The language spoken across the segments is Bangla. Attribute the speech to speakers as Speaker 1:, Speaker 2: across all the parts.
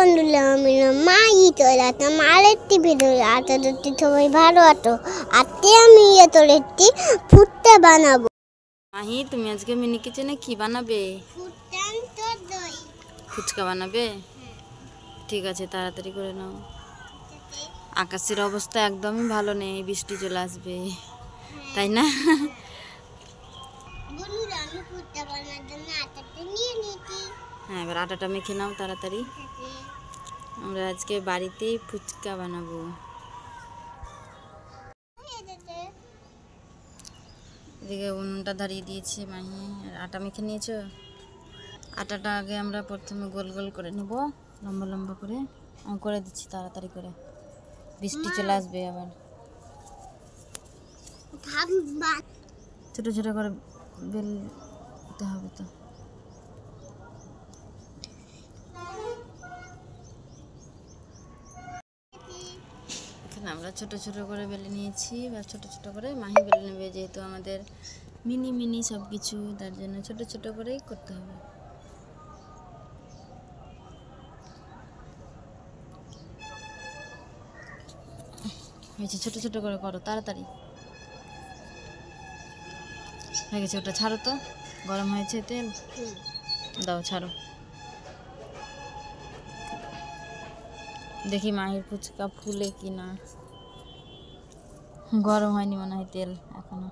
Speaker 1: বন্ধুরা, আমি মাই চলে আসলাম আরেকটি ভিডিও। আটাটি সবাই ভালো আছো। আজকে আমি এতটি ফুটটা বানাবো।
Speaker 2: মাহি, তুমি আজকে মিনি কিচেনে কি বানাবে? ফুচকা বানাবে? ঠিক আছে, তাড়াতাড়ি করে নাও। আকাশের অবস্থা একদমই ভালো নেই, বৃষ্টি চলে আসবে, তাই না? হ্যাঁ, এবার আটাটা মেখে নাও তাড়াতাড়ি। আমরা আজকে বাড়িতেই ফুচকা বানাবো। এদিকে উনুনটা ধরিয়ে দিয়েছি মাহি। আর আটা মেখে নিয়েছো? আটাটা আগে আমরা প্রথমে গোল গোল করে নেব, লম্বা লম্বা করে। আমি করে দিচ্ছি তাড়াতাড়ি করে, বৃষ্টি চলে আসবে আবার। ছোট ছোট করে বেলতে হবে তো। এখানে আমরা ছোট ছোট করে বেলে নিয়েছি, বা ছোট ছোট করে মাহি বেলে নেবে, যেহেতু আমাদের মিনি মিনি সব কিছু, তার জন্য ছোট ছোট করেই করতে হবে। হয়েছে, ছোট ছোট করে করো তাড়াতাড়ি। হয়ে গেছে, ওটা ছাড়ো তো, গরম হয়েছে তেল, দাও ছাড়ো। দেখি মাহির ফুচকা ফুলে কি না। গরম হয়নি মনে হয় তেল এখনো।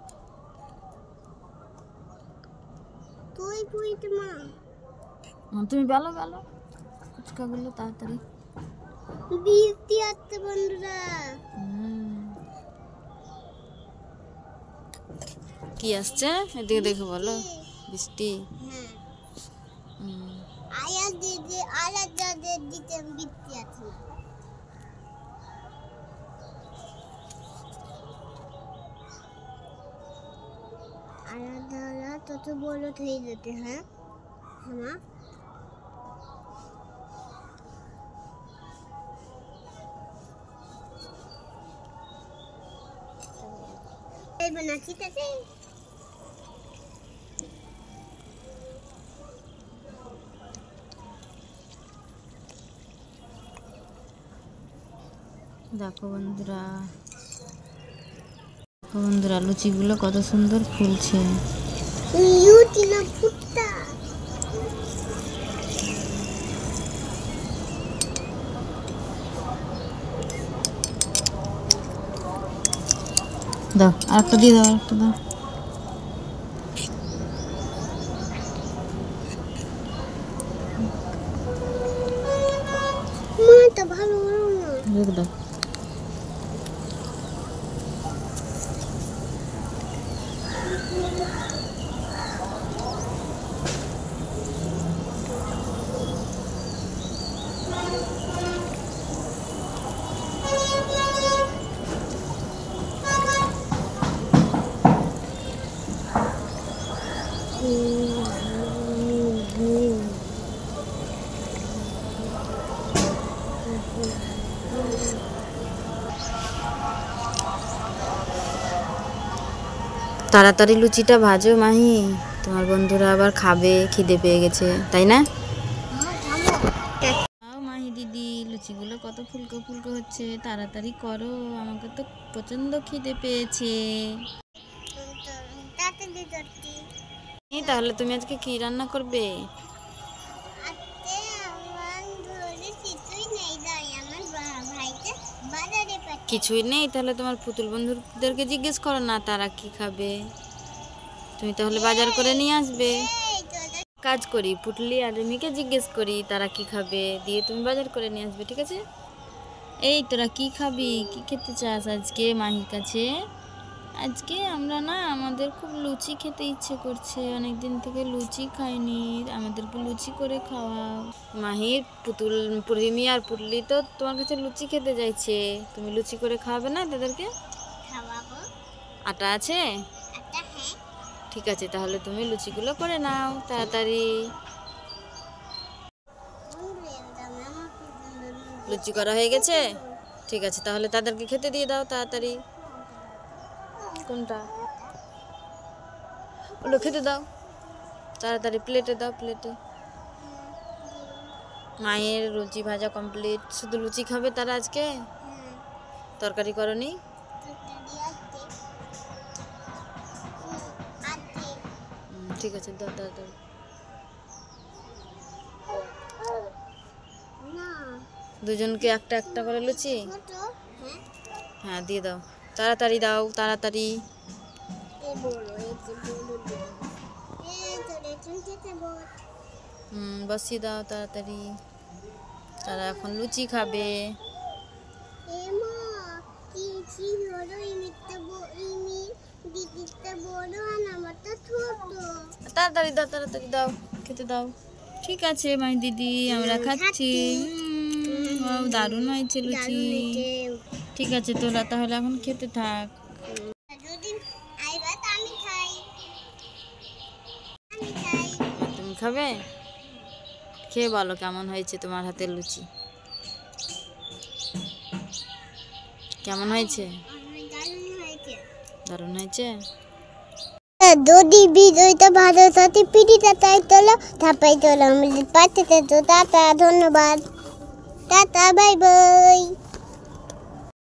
Speaker 2: তুমি বেলো বেলো ফুচকাগুলো তাড়াতাড়ি।
Speaker 1: বৃষ্টি আসছে বন্ধুরা।
Speaker 2: কি আসছে এদিকে দেখে বলো? বৃষ্টি।
Speaker 1: তত বড় হয়ে যেতে। হ্যাঁ হ্যাঁ, ঠিক আছে।
Speaker 2: দেখো বন্ধুরা, বন্ধুরা লুচিগুলো কত সুন্দর ফুলছে। দাও, আরেকটা দিয়ে দাও, আরেকটা দাও।
Speaker 1: ভালো
Speaker 2: রেখে দাও। তাড়াতাড়ি লুচিটা ভাজো মাহি, তোমার বন্ধুরা আবার খাবে, খিদে পেয়ে গেছে, তাই না? মাহি দিদি, লুচিগুলো কত ফুলকো ফুলকো হচ্ছে, তাড়াতাড়ি করো, আমাকে তো প্রচন্ড খিদে পেয়েছে। তাহলে তুমি আজকে কি রান্না করবে? কিছুই নেই? তাহলে তোমার পুতুল বন্ধুদেরকে জিজ্ঞেস করো না তারা কি খাবে। তুমি তাহলে বাজার করে নিয়ে আসবে। কাজ করি, পুটলি আর রিমিকে জিজ্ঞেস করি তারা কি খাবে, দিয়ে তুমি বাজার করে নিয়ে আসবে, ঠিক আছে? এই তোরা কি খাবি, কি খেতে চাস আজকে মাহির কাছে? আজকে আমরা না, আমাদের খুব লুচি খেতে ইচ্ছে করছে, অনেক দিন থেকে লুচি খাইনি, আমাদেরকে লুচি করে খাওয়াও। মাহির পুতুল, রিমি আর পুটলি তো তোমার কাছে লুচি খেতে যাইছে, তুমি লুচি করে খাওয়াবে না তাদেরকে? আটা আছে? ঠিক আছে, তাহলে তুমি লুচিগুলো করে নাও তাড়াতাড়ি। লুচি করা হয়ে গেছে? ঠিক আছে, তাহলে তাদেরকে খেতে দিয়ে দাও তাড়াতাড়ি। কোনটা? ওগুলো খেতে দাও তাড়াতাড়ি, প্লেটে দাও, প্লেটে। মায়ের লুচি ভাজা কমপ্লিট, শুধু লুচি খাবে তারা আজকে? তরকারি করনি? ঠিক আছে, দাও দাও দাও। দুজনকে একটা একটা করে লুচি? হ্যাঁ দিয়ে দাও, তাড়াতাড়ি দাও, তাড়াতাড়ি। বসিয়ে দাও তাড়াতাড়ি, তারা এখন লুচি খাবে। তাড়াতাড়ি দাও, তাড়াতাড়ি দাও, খেতে দাও। ঠিক আছে মাই দিদি, আমরা খাচ্ছি। দারুণ হয়েছে লুচি। ঠিক আছে তোরা তাহলে এখন খেতে থাক। তুমি খাবে? খেয়ে বলো কেমন হয়েছে তোমার হাতের লুচি, কেমন হয়েছে? দারুণ হয়েছে।
Speaker 1: যদি ভিডিওটা ভালো থাকে পিডিটা তাই তোলো, থাপাই তোলো আমাদের পাশে। টাটা, ধন্যবাদ, টাটা, বাই বাই।